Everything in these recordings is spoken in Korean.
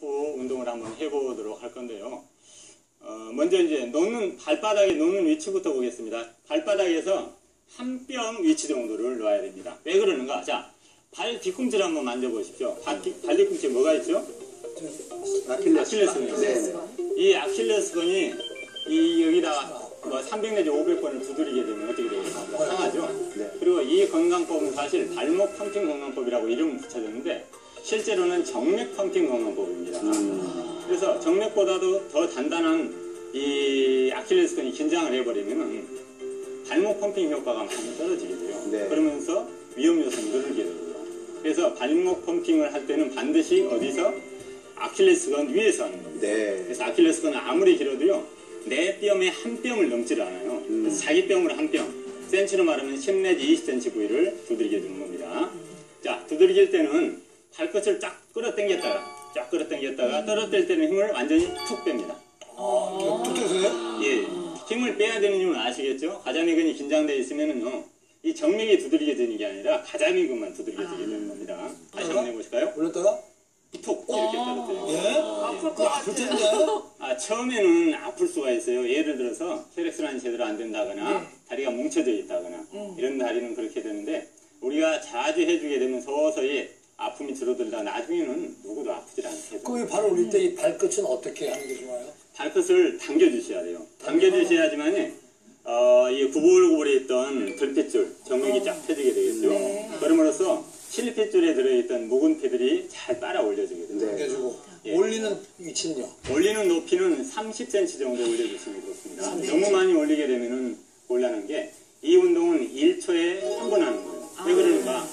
운동을 한번 해보도록 할 건데요. 먼저 이제 발바닥에 놓는 위치부터 보겠습니다. 발바닥에서 한 뼘 위치 정도를 놓아야 됩니다. 왜 그러는가? 자, 발 뒤꿈치를 한번 만져보십시오. 발 뒤꿈치에 뭐가 있죠? 아킬레스건이요. 네. 이 아킬레스건이 여기다가 뭐 300 내지 500번을 두드리게 되면 어떻게 되겠습니까? 상하죠? 네. 그리고 이 건강법은 사실 발목 펌핑 건강법이라고 이름을 붙여졌는데 실제로는 정맥 펌핑 건강법입니다. 그래서 정맥보다도 더 단단한 이 아킬레스건이 긴장을 해버리면 발목 펌핑 효과가 많이 떨어지게 돼요. 네. 그러면서 위험 요소는 늘게 되고요. 그래서 발목 펌핑을 할 때는 반드시 어디서? 아킬레스건 위에서 하는 겁니다. 네. 그래서 아킬레스건은 아무리 길어도요, 내 뼘의 한 뼘을 넘지를 않아요. 그래서 자기 뼘으로 한 뼘, 센치로 말하면 10 내지 20cm 부위를 두들겨 주는 겁니다. 자, 두들길 때는 발끝을 쫙 끌어당겼다가 떨어뜨릴 때는 힘을 완전히 툭 뺍니다. 툭 떼세요? 예, 힘을 빼야 되는 이유는 아시겠죠? 가자미근이 긴장되어 있으면은요, 이 정맥이 두드리게 게 아니라 가자미근만 두드리게 되는 겁니다. 다시 한번 해보실까요? 올렸다가? 툭 이렇게 떨어뜨려요. 예? 아플 것 같아요. 처음에는 아플 수가 있어요. 예를 들어서 혈액순환이 제대로 안 된다거나 다리가 뭉쳐져 있다거나 이런 다리는 그렇게 되는데 우리가 자주 해주게 되면 서서히 아픔이 줄어들다 나중에는 누구도 아프질 않게 돼요. 그 발을 올릴 때 이 발끝은 어떻게 하는 게 좋아요? 발끝을 당겨주셔야 돼요. 당겨주셔야지만 이 구불구불해 있던 들핏줄, 정맥이 쫙 펴지게 되겠죠. 그럼으로써 실핏줄에 들어있던 묵은 피들이 잘 빨아 올려지게 됩니다. 당겨주고. 예. 올리는 위치는요? 올리는 높이는 30cm 정도 올려주시면 좋습니다. 너무 많이 올리게 되면은 곤란한 게 이 운동은 1초에 한 번 하는 거예요. 왜 그러는가?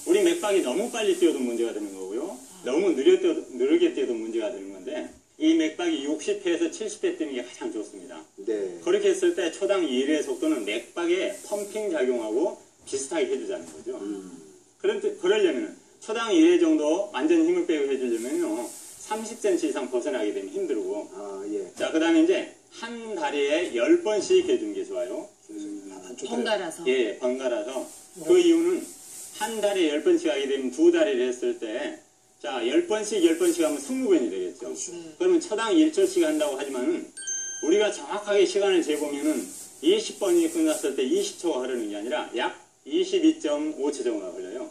우리 맥박이 너무 빨리 뛰어도 문제가 되는 거고요. 너무 느리게 뛰어도 문제가 되는 건데 이 맥박이 60회에서 70회 뛰는 게 가장 좋습니다. 네. 그렇게 했을 때 초당 1회 속도는 맥박에 펌핑 작용하고 비슷하게 해주자는 거죠. 그러려면 초당 1회 정도 완전 힘을 빼고 해주려면요 30cm 이상 벗어나게 되면 힘들고 예. 자, 그 다음에 이제 한 다리에 10번씩 해주는 게 좋아요. 번갈아서. 예, 번갈아서. 그 이유는 한 다리에 10번씩 하게 되면 두 다리를 했을 때 자, 10번씩 하면 20번이 되겠죠. 그러면 초당 1초씩 한다고 하지만은 우리가 정확하게 시간을 재보면은 20번이 끝났을 때 20초가 흐르는 게 아니라 약 22.5초 정도가 흘러요.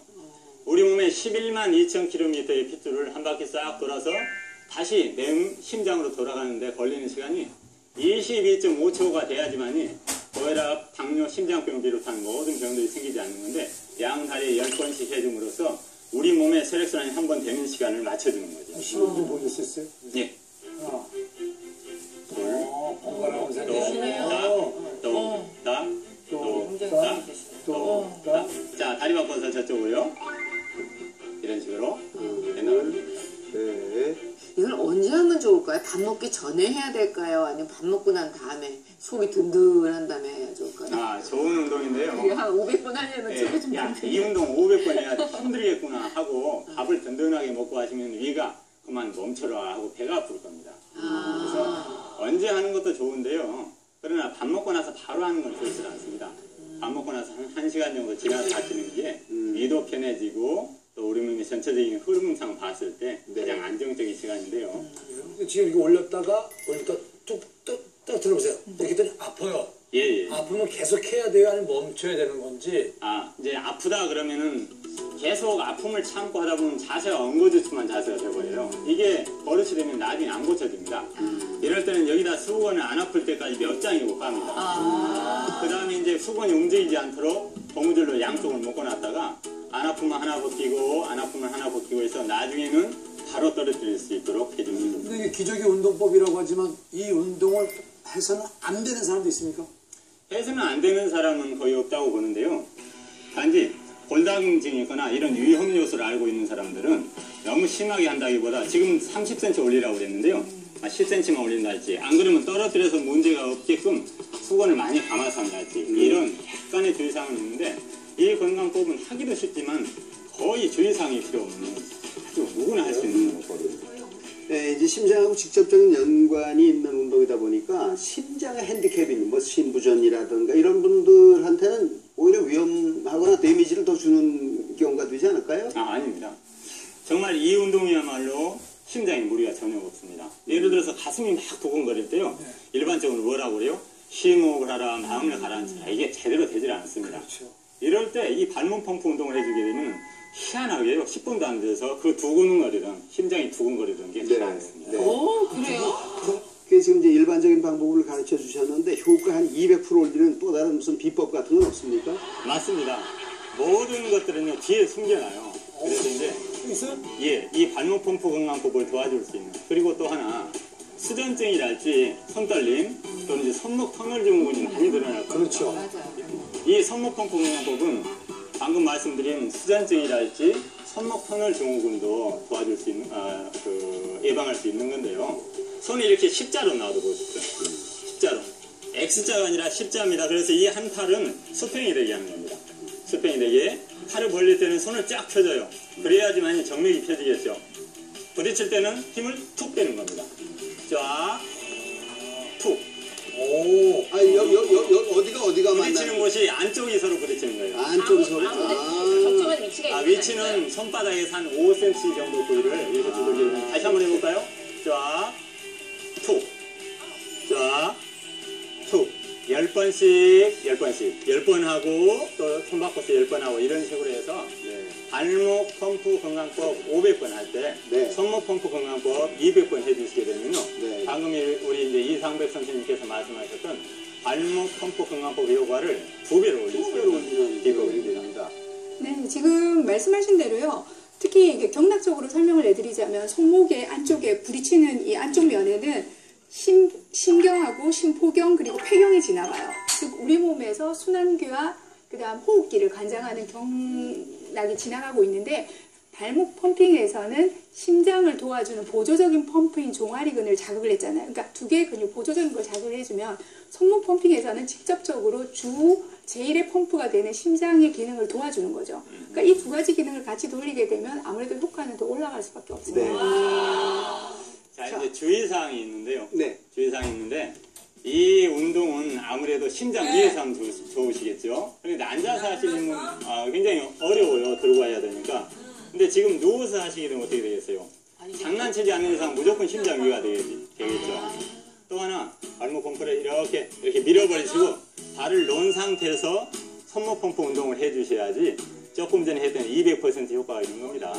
우리 몸에 11만 2천 km의 핏줄을 한 바퀴 싹 돌아서 다시 내 심장으로 돌아가는데 걸리는 시간이 22.5초가 돼야지만이 고혈압, 당뇨, 심장병을 비롯한 모든 병들이 생기지 않는 건데 양 다리에 10번씩 해줌으로써 우리 몸의 혈액순환이 한 번 되는 시간을 맞춰주는 거죠. 시간 좀 보여줄 수 있어요? 예. 하나. 번갈아가면서 자, 다리 바꿔서 저쪽으로요. 이런 식으로. 네. 이걸 언제 하면 좋을까요? 밥 먹기 전에 해야 될까요? 아니면 밥 먹고 난 다음에 속이 든든한 다음에 해야 좋을까요? 좋은 운동인데요. 한 500번 하려면 저게 좀 이 운동 500번 해야 힘들겠구나 하고 밥을 든든하게 먹고 하시면 위가 그만 멈춰라 하고 배가 아플 겁니다. 그래서 언제 하는 것도 좋은데요. 그러나 밥 먹고 나서 바로 하는 건 좋지 않습니다. 밥 먹고 나서 한 1시간 정도 지나서 하시는 게 위도 편해지고 또 우리 몸의 전체적인 흐름상 봤을 때 가장 안정적인 시간인데요. 지금 이거 올렸다 뚝 들어보세요. 이렇게 했더니 아파요. 예. 아프면 계속 해야 돼요? 아니면 멈춰야 되는 건지? 이제 아프다 그러면은 계속 아픔을 참고 하다 보면 자세가 엉거주춤한 자세가 돼버려요. 이게 버릇이 되면 나중에 안 고쳐집니다. 이럴 때는 여기다 수건을 안 아플 때까지 몇 장이고 깝니다. 그 다음에 이제 수건이 움직이지 않도록 고무줄로 양쪽을 묶어놨다가 안 아프면 하나 벗기고 안 아프면 하나 벗기고 해서 나중에는 바로 떨어뜨릴 수 있도록 해줍니다. 근데 이게 기저귀 운동법이라고 하지만 이 운동을 해서는 안 되는 사람도 있습니까? 해서는 안 되는 사람은 거의 없다고 보는데요. 단지 골다공증이 있거나 이런 위험 요소를 알고 있는 사람들은 너무 심하게 한다기보다 지금 30cm 올리라고 그랬는데요. 10cm만 올린다 할지 안 그러면 떨어뜨려서 문제가 없게끔 수건을 많이 감아서 한다 할지 이런 약간의 주의사항은 있는데 이 건강법은 하기도 쉽지만 거의 주의사항이 필요 없는 아주 누구나 할 수 있는 거거든요. 네, 이제 심장하고 직접적인 연관이 있는 운동이다 보니까 심장의 핸디캡이 뭐 심부전이라든가 이런 분들한테는 오히려 위험하거나 데미지를 더 주는 경우가 되지 않을까요? 아닙니다. 정말 이 운동이야말로 심장에 무리가 전혀 없습니다. 예를 들어서 가슴이 막 두근거릴 때요. 일반적으로 뭐라고 그래요? 심호흡을 하라, 마음을 가라앉혀라. 이게 제대로 되질 않습니다. 그렇죠. 이럴 때 이 발목 펌프 운동을 해주게 되면 희한하게요. 10분도 안 돼서 그 두근거리던 심장이 두근거리던 게 네. 가라앉습니다. 네. 오, 그래요? 그게 지금 이제 일반적인 방법을 가르쳐 주셨는데 효과 한 200% 올리는 또 다른 무슨 비법 같은 건 없습니까? 맞습니다. 모든 것들은요 뒤에 숨겨놔요. 그래서 이제 있어요? 예, 이 발목 펌프 건강법을 도와줄 수 있는 그리고 또 하나 수전증이랄지 손떨림 또는 이제 손목 터널 증후군이 많이 늘어날 겁니다. 그렇죠. 맞아요. 이 손목 펌프 건강법은 방금 말씀드린 수전증이랄지 손목 터널 증후군도 도와줄 수 있는 예방할 수 있는 건데요. 손이 이렇게 십자로 놔둬보십시오. 십자로. X자가 아니라 십자입니다. 그래서 이 한 팔은 수평이 되게 하는 겁니다. 수평이 되게 팔을 벌릴 때는 손을 쫙 펴줘요. 그래야지만 정맥이 펴지겠죠. 부딪힐 때는 힘을 툭 빼는 겁니다. 쫙, 툭. 오. 아, 어디가 부딪히는 맞나요? 곳이 안쪽이 서로 부딪히는 거예요. 안쪽에서. 적정한 위치가 있는 위치는 손바닥에서 한 5cm 정도 부위를 이렇게 두들기면 다시 한번 해볼까요? 쫙, 툭, 쫙, 툭. 10번씩, 10번 하고, 또 손 바꿔서 10번 하고, 이런 식으로 해서, 네. 발목 펌프 건강법 500번 할 때, 네. 손목 펌프 건강법 200번 해주시게 되면요. 네. 방금 우리 이제 이상백 선생님께서 말씀하셨던 발목 펌프 건강법 효과를 2배로 올릴 수 있는 비법입니다. 네, 지금 말씀하신 대로요. 특히 이게 경락적으로 설명을 해드리자면 손목의 안쪽에 부딪히는 이 안쪽 면에는 신경하고 심포경 그리고 폐경이 지나가요. 즉 우리 몸에서 순환기와 그다음 호흡기를 관장하는 경락이 지나가고 있는데 발목 펌핑에서는 심장을 도와주는 보조적인 펌프인 종아리근을 자극을 했잖아요. 그러니까 두 개의 근육 보조적인 걸 자극을 해주면 손목 펌핑에서는 직접적으로 주 제1의 펌프가 되는 심장의 기능을 도와주는 거죠. 그러니까 이 두 가지 기능을 같이 돌리게 되면 아무래도 효과는 더 올라갈 수밖에 없습니다. 네. 자, 이제 주의사항이 있는데요. 네. 주의사항이 있는데, 이 운동은 아무래도 심장 위에서 하면 좋으시겠죠? 그런데 앉아서 하시는 건 굉장히 어려워요. 들고 와야 되니까. 근데 지금 누워서 하시게 되면 어떻게 되겠어요? 장난치지 않는 이상 무조건 심장 위가 되겠죠. 또 하나, 발목 펌프를 이렇게 밀어버리시고, 발을 놓은 상태에서 손목 펌프 운동을 해주셔야지 조금 전에 했던 200% 효과가 있는 겁니다.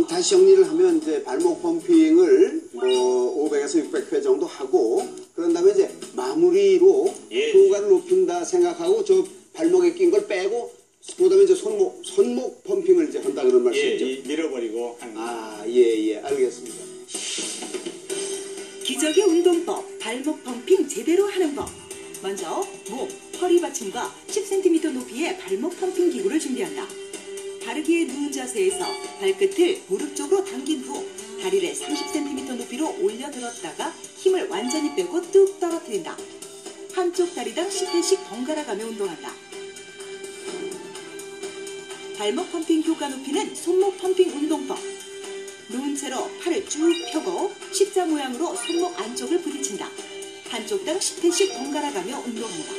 다시 정리를 하면 이제 발목 펌핑을 뭐 500에서 600회 정도 하고 그런 다음에 이제 마무리로 예. 효과를 높인다 생각하고 저 발목에 낀 걸 빼고 그다음에 이제 손목 펌핑을 이제 한다 그런 말씀이죠. 예, 밀어버리고 하는 거예요. 예, 알겠습니다. 기적의 운동법, 발목 펌핑 제대로 하는 법. 먼저 목, 허리 받침과 10cm 높이의 발목 펌핑 기구를 준비한다. 바르게 누운 자세에서 발끝을 무릎 쪽으로 당긴 후 다리를 30cm 높이로 올려 들었다가 힘을 완전히 빼고 뚝 떨어뜨린다. 한쪽 다리당 10회씩 번갈아 가며 운동한다. 발목 펌핑 효과 높이는 손목 펌핑 운동법. 누운 채로 팔을 쭉 펴고 십자 모양으로 손목 안쪽을 부딪힌다. 한쪽당 10회씩 번갈아 가며 운동한다.